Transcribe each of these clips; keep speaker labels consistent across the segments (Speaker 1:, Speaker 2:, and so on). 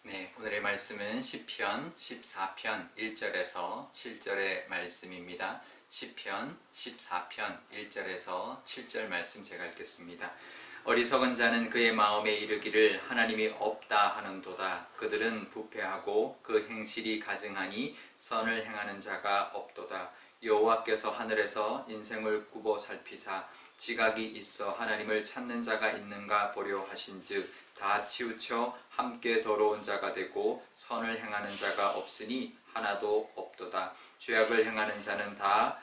Speaker 1: 네, 오늘의 말씀은 시편 14편 1절에서 7절의 말씀입니다. 시편 14편 1절에서 7절 말씀 제가 읽겠습니다. 어리석은 자는 그의 마음에 이르기를 하나님이 없다 하는도다. 그들은 부패하고 그 행실이 가증하니 선을 행하는 자가 없도다. 여호와께서 하늘에서 인생을 굽어 살피사 지각이 있어 하나님을 찾는 자가 있는가 보려 하신즉 다 치우쳐 함께 더러운 자가 되고 선을 행하는 자가 없으니 하나도 없도다. 죄악을 행하는 자는 다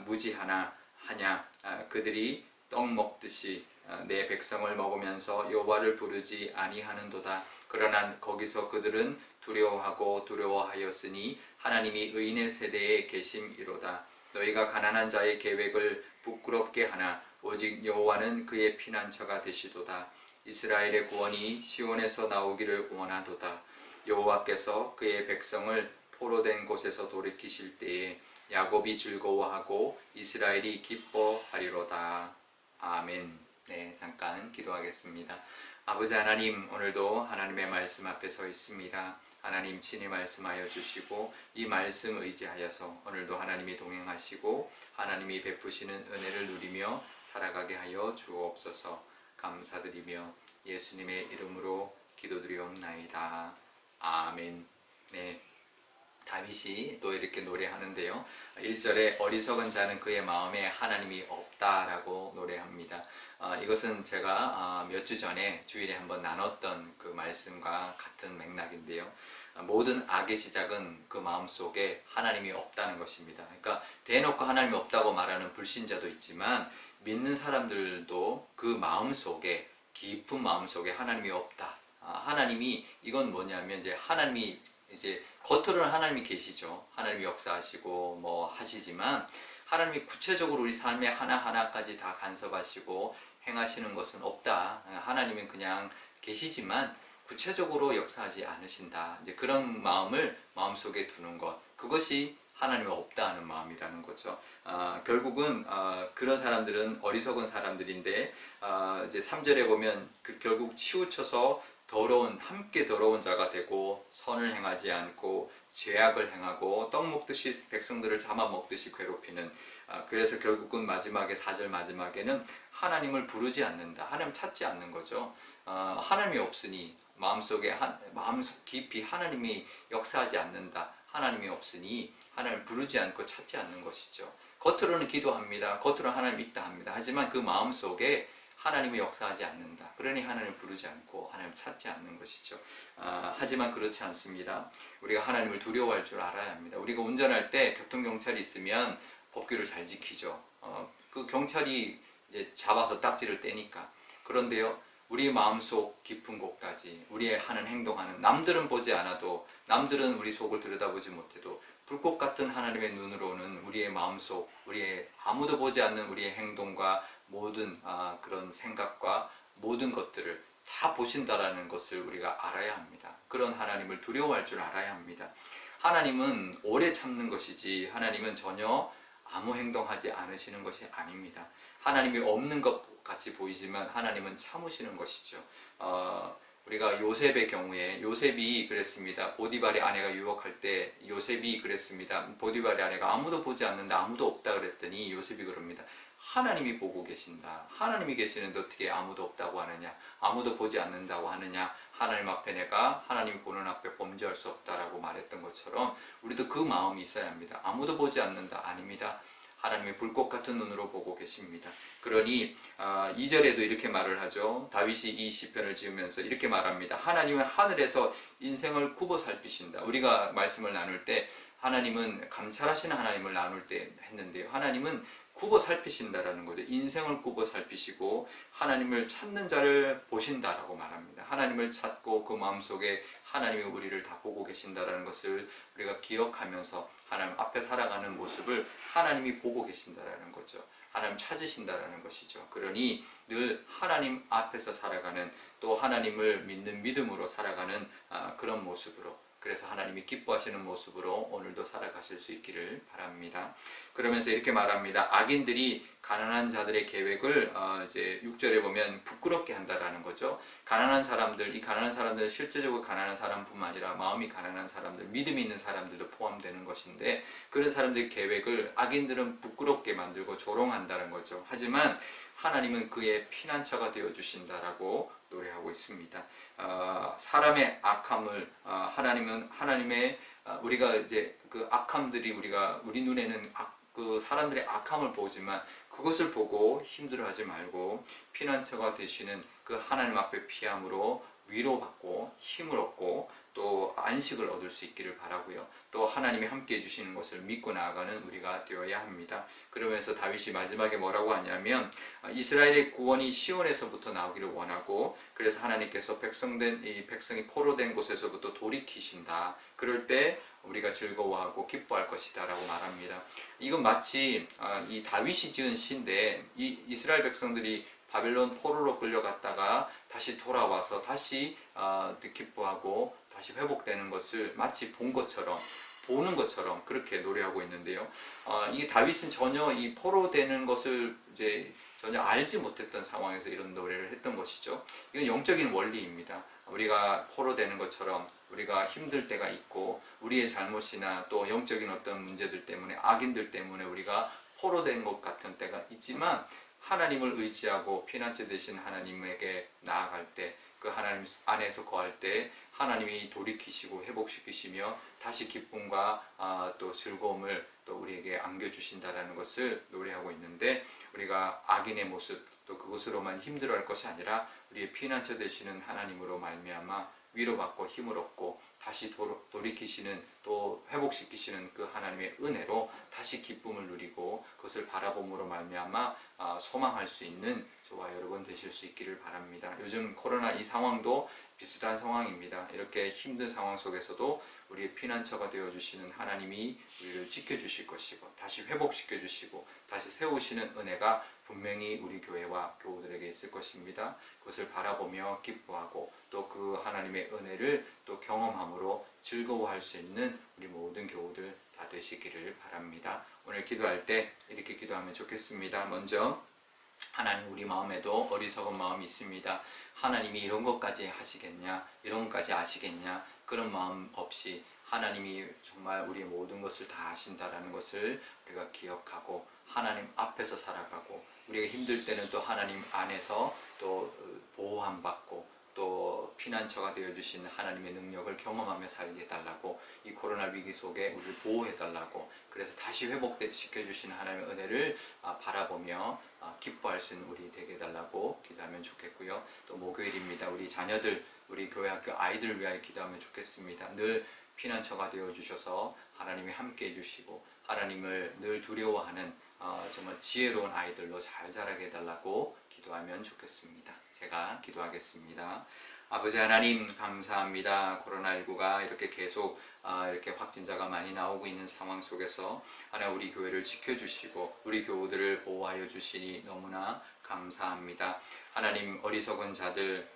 Speaker 1: 무지하나 하냐. 그들이 떡 먹듯이 내 백성을 먹으면서 여호와를 부르지 아니하는도다. 그러나 거기서 그들은 두려워하고 두려워하였으니 하나님이 의인의 세대에 계심이로다. 너희가 가난한 자의 계획을 부끄럽게 하나 오직 여호와는 그의 피난처가 되시도다. 이스라엘의 구원이 시온에서 나오기를 원하도다. 여호와께서 그의 백성을 포로된 곳에서 돌이키실 때에 야곱이 즐거워하고 이스라엘이 기뻐하리로다. 아멘. 네, 잠깐 기도하겠습니다. 아버지 하나님, 오늘도 하나님의 말씀 앞에 서 있습니다. 하나님 친히 말씀하여 주시고 이 말씀 의지하여서 오늘도 하나님이 동행하시고 하나님이 베푸시는 은혜를 누리며 살아가게 하여 주옵소서. 감사드리며 예수님의 이름으로 기도드리옵나이다. 아멘. 네, 다윗이 또 이렇게 노래하는데요. 1절에 어리석은 자는 그의 마음에 하나님이 없다라고 노래합니다. 이것은 제가 몇 주 전에 주일에 한번 나눴던 그 말씀과 같은 맥락인데요. 모든 악의 시작은 그 마음속에 하나님이 없다는 것입니다. 그러니까 대놓고 하나님이 없다고 말하는 불신자도 있지만 믿는 사람들도 그 마음속에, 깊은 마음속에 하나님이 없다. 하나님이, 이건 뭐냐면 이제 하나님이 이제 겉으로는 하나님이 계시죠. 하나님이 역사하시고 뭐 하시지만 하나님이 구체적으로 우리 삶의 하나하나까지 다 간섭하시고 행하시는 것은 없다. 하나님은 그냥 계시지만 구체적으로 역사하지 않으신다. 이제 그런 마음을 마음속에 두는 것, 그것이 하나님이 없다 하는 마음이라는 거죠. 결국은 그런 사람들은 어리석은 사람들인데 이제 3절에 보면 결국 치우쳐서 함께 더러운 자가 되고 선을 행하지 않고 죄악을 행하고 떡 먹듯이 백성들을 잡아먹듯이 괴롭히는, 그래서 결국은 마지막에 4절 마지막에는 하나님을 부르지 않는다. 하나님 찾지 않는 거죠. 하나님이 없으니 마음속 깊이 하나님이 역사하지 않는다. 하나님이 없으니 하나님을 부르지 않고 찾지 않는 것이죠. 겉으로는 기도합니다. 겉으로는 하나님 있다 합니다. 하지만 그 마음속에 하나님이 역사하지 않는다. 그러니 하나님을 부르지 않고 하나님을 찾지 않는 것이죠. 하지만 그렇지 않습니다. 우리가 하나님을 두려워할 줄 알아야 합니다. 우리가 운전할 때 교통경찰이 있으면 법규를 잘 지키죠. 그 경찰이 이제 잡아서 딱지를 떼니까. 그런데요, 우리 마음속 깊은 곳까지 우리의 하는 행동하는, 남들은 보지 않아도, 남들은 우리 속을 들여다보지 못해도 불꽃 같은 하나님의 눈으로는 우리의 마음속, 우리의 아무도 보지 않는 우리의 행동과 모든 그런 생각과 모든 것들을 다 보신다라는 것을 우리가 알아야 합니다. 그런 하나님을 두려워할 줄 알아야 합니다. 하나님은 오래 참는 것이지 하나님은 전혀 아무 행동하지 않으시는 것이 아닙니다. 하나님이 없는 것 같이 보이지만 하나님은 참으시는 것이죠. 우리가 요셉의 경우에 요셉이 그랬습니다. 보디발의 아내가 유혹할 때 요셉이 그랬습니다. 보디발의 아내가 아무도 보지 않는데 아무도 없다 그랬더니 요셉이 그럽니다. 하나님이 보고 계신다. 하나님이 계시는데 어떻게 아무도 없다고 하느냐, 아무도 보지 않는다고 하느냐, 하나님 앞에 내가 하나님 보는 앞에 범죄할 수 없다라고 말했던 것처럼 우리도 그 마음이 있어야 합니다. 아무도 보지 않는다. 아닙니다. 하나님의 불꽃 같은 눈으로 보고 계십니다. 그러니 2절에도 이렇게 말을 하죠. 다윗이 이 시편을 지으면서 이렇게 말합니다. 하나님은 하늘에서 인생을 굽어 살피신다. 우리가 말씀을 나눌 때 하나님은 감찰하시는 하나님을 나눌 때 했는데요. 하나님은 굽어 살피신다라는 거죠. 인생을 굽어 살피시고 하나님을 찾는 자를 보신다라고 말합니다. 하나님을 찾고 그 마음속에 하나님이 우리를 다 보고 계신다라는 것을 우리가 기억하면서 하나님 앞에 살아가는 모습을 하나님이 보고 계신다라는 거죠. 하나님 찾으신다라는 것이죠. 그러니 늘 하나님 앞에서 살아가는, 또 하나님을 믿는 믿음으로 살아가는 그런 모습으로, 그래서 하나님이 기뻐하시는 모습으로 오늘도 살아가실 수 있기를 바랍니다. 그러면서 이렇게 말합니다. 악인들이 가난한 자들의 계획을 이제 6절에 보면 부끄럽게 한다라는 거죠. 가난한 사람들, 이 가난한 사람들은 실제적으로 가난한 사람뿐만 아니라 마음이 가난한 사람들, 믿음이 있는 사람들도 포함되는 것인데, 그런 사람들의 계획을 악인들은 부끄럽게 만들고 조롱한다는 거죠. 하지만 하나님은 그의 피난처가 되어 주신다라고 노래하고 있습니다. 사람의 악함을 하나님의 우리가 이제 그 악함들이 우리 눈에는 그 사람들의 악함을 보지만 그것을 보고 힘들어하지 말고 피난처가 되시는 그 하나님 앞에 피함으로 위로받고 힘을 얻고 또 안식을 얻을 수 있기를 바라고요. 또 하나님이 함께 해주시는 것을 믿고 나아가는 우리가 되어야 합니다. 그러면서 다윗이 마지막에 뭐라고 하냐면 이스라엘의 구원이 시온에서부터 나오기를 원하고, 그래서 하나님께서 이 백성이 포로된 곳에서부터 돌이키신다. 그럴 때 우리가 즐거워하고 기뻐할 것이다 라고 말합니다. 이건 마치 이 다윗이 지은 시인데, 이 이스라엘 백성들이 바벨론 포로로 끌려갔다가 다시 돌아와서 다시 기뻐하고 다시 회복되는 것을 마치 보는 것처럼 그렇게 노래하고 있는데요. 이 다윗은 전혀 이 포로되는 것을 이제 전혀 알지 못했던 상황에서 이런 노래를 했던 것이죠. 이건 영적인 원리입니다. 우리가 포로되는 것처럼 우리가 힘들 때가 있고, 우리의 잘못이나 또 영적인 어떤 문제들 때문에, 악인들 때문에 우리가 포로된 것 같은 때가 있지만, 하나님을 의지하고 피난처 되신 하나님에게 나아갈 때, 그 하나님 안에서 거할 때 하나님이 돌이키시고 회복시키시며 다시 기쁨과 또 즐거움을 또 우리에게 안겨주신다라는 것을 노래하고 있는데, 우리가 악인의 모습 또 그것으로만 힘들어할 것이 아니라 우리의 피난처 되시는 하나님으로 말미암아 위로받고 힘을 얻고 다시 돌이키시는 또 회복시키시는 그 하나님의 은혜로 다시 기쁨을 누리고 그것을 바라봄으로 말미암아 소망할 수 있는 저와 여러분 되실 수 있기를 바랍니다. 요즘 코로나 이 상황도 비슷한 상황입니다. 이렇게 힘든 상황 속에서도 우리의 피난처가 되어주시는 하나님이 우리를 지켜주실 것이고 다시 회복시켜주시고 다시 세우시는 은혜가 분명히 우리 교회와 교우들에게 있을 것입니다. 그것을 바라보며 기뻐하고 또 그 하나님의 은혜를 또 경험함으로 즐거워할 수 있는 우리 모든 교우들 다 되시기를 바랍니다. 오늘 기도할 때 이렇게 기도하면 좋겠습니다. 먼저 하나님, 우리 마음에도 어리석은 마음이 있습니다. 하나님이 이런 것까지 하시겠냐, 이런 것까지 아시겠냐, 그런 마음 없이 하나님이 정말 우리의 모든 것을 다 아신다라는 것을 우리가 기억하고 하나님 앞에서 살아가고, 우리가 힘들 때는 또 하나님 안에서 또 보호함 받고 또 피난처가 되어주신 하나님의 능력을 경험하며 살게 해달라고, 이 코로나 위기 속에 우리를 보호해달라고, 그래서 다시 회복시켜주신 하나님의 은혜를 바라보며 기뻐할 수 있는 우리 되게 해달라고 기도하면 좋겠고요. 또 목요일입니다. 우리 자녀들, 우리 교회 학교 아이들을 위하여 기도하면 좋겠습니다. 늘 피난처가 되어주셔서 하나님이 함께 해주시고 하나님을 늘 두려워하는 정말 지혜로운 아이들로 잘 자라게 해달라고 기도하면 좋겠습니다. 제가 기도하겠습니다. 아버지 하나님, 감사합니다. 코로나19가 이렇게 계속 이렇게 확진자가 많이 나오고 있는 상황 속에서 하나님 우리 교회를 지켜주시고 우리 교우들을 보호하여 주시니 너무나 감사합니다. 하나님, 어리석은 자들은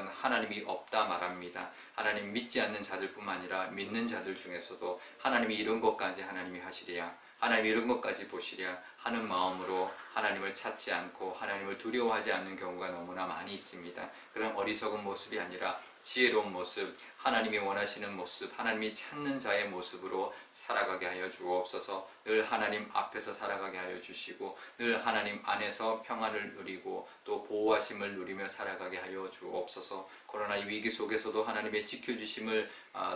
Speaker 1: 하나님이 없다 말합니다. 하나님 믿지 않는 자들뿐만 아니라 믿는 자들 중에서도 하나님이 이런 것까지 하나님이 하시랴, 하나님 이런 것까지 보시랴 하는 마음으로 하나님을 찾지 않고 하나님을 두려워하지 않는 경우가 너무나 많이 있습니다. 그런 어리석은 모습이 아니라 지혜로운 모습, 하나님이 원하시는 모습, 하나님이 찾는 자의 모습으로 살아가게 하여 주옵소서. 늘 하나님 앞에서 살아가게 하여 주시고 늘 하나님 안에서 평안을 누리고 또 보호하심을 누리며 살아가게 하여 주옵소서. 코로나 위기 속에서도 하나님의 지켜주심을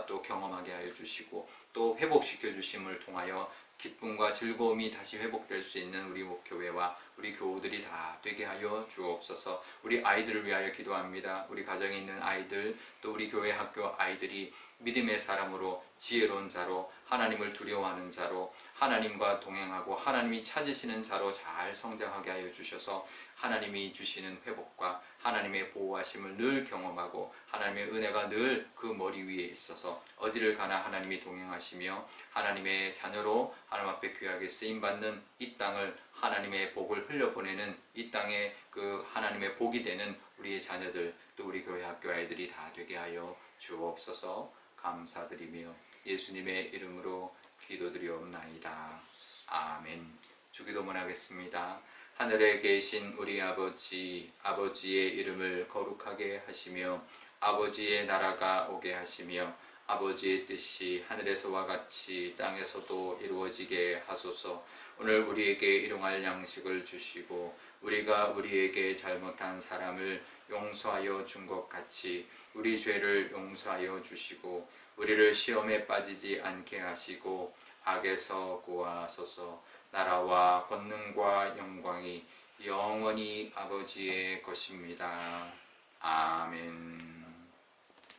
Speaker 1: 또 경험하게 하여 주시고 또 회복시켜 주심을 통하여 기쁨과 즐거움이 다시 회복될 수 있는 우리 교회와 우리 교우들이 다 되게 하여 주옵소서. 우리 아이들을 위하여 기도합니다. 우리 가정에 있는 아이들, 또 우리 교회 학교 아이들이 믿음의 사람으로 지혜로운 자로 하나님을 두려워하는 자로 하나님과 동행하고 하나님이 찾으시는 자로 잘 성장하게 하여 주셔서 하나님이 주시는 회복과 하나님의 보호하심을 늘 경험하고 하나님의 은혜가 늘 그 머리 위에 있어서 어디를 가나 하나님이 동행하시며 하나님의 자녀로 하나님 앞에 귀하게 쓰임받는 이 땅을 하나님의 복을 흘려보내는 이 땅에 그 하나님의 복이 되는 우리의 자녀들 또 우리 교회 학교 아이들이 다 되게 하여 주옵소서. 감사드리며 예수님의 이름으로 기도드리옵나이다. 아멘. 주기도문 하겠습니다. 하늘에 계신 우리 아버지, 아버지의 이름을 거룩하게 하시며 아버지의 나라가 오게 하시며 아버지의 뜻이 하늘에서와 같이 땅에서도 이루어지게 하소서. 오늘 우리에게 일용할 양식을 주시고 우리가 우리에게 잘못한 사람을 용서하여 준 것 같이 우리 죄를 용서하여 주시고 우리를 시험에 빠지지 않게 하시고 악에서 구하소서. 나라와 권능과 영광이 영원히 아버지의 것입니다. 아멘.